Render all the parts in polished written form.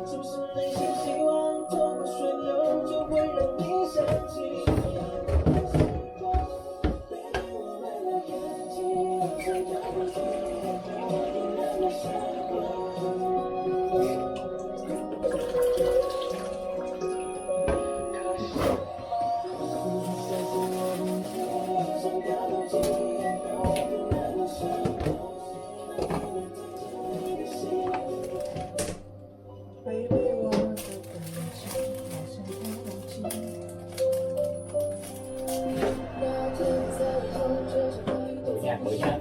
是不是内心希望透过旋流就会让你想起？Mời nha.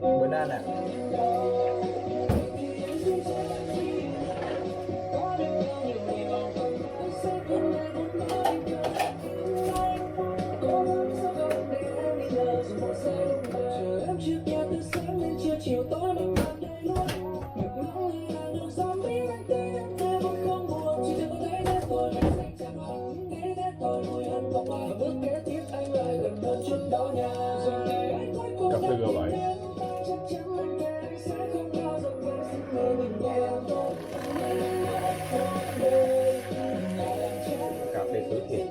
Bữa ăn à? Chiều tối mình cảm thấy luôn ngược nắng như là đường xóm biết anh tê em thế mà không buồn chỉ cho tôi thấy thế thôi anh dành cho anh nghĩ thế thôi mùi hân bọc và bước kế tiếp anh lại gần hơn chút đó nha rồi ngày anh cuối cùng Cà phê G bảy. chắc chắn anh về anh sẽ không bao giờ quên xin mơ mình nghe thôi Cà phê xứ Thiệt.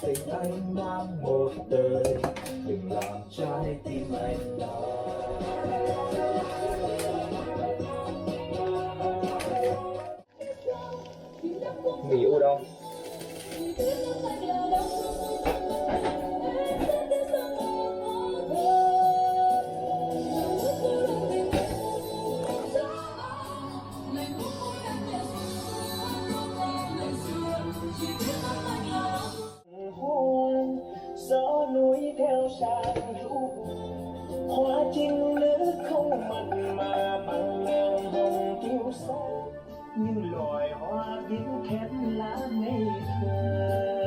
Tình anh mang một đời đừng làm trái tim anh đau. Mì udon. Gió núi theo sàn rũ hoa trinh nữ không mặn mà bằng ngàn hồng kiêu sa như loài hoa viễn khét lá ngây thơ.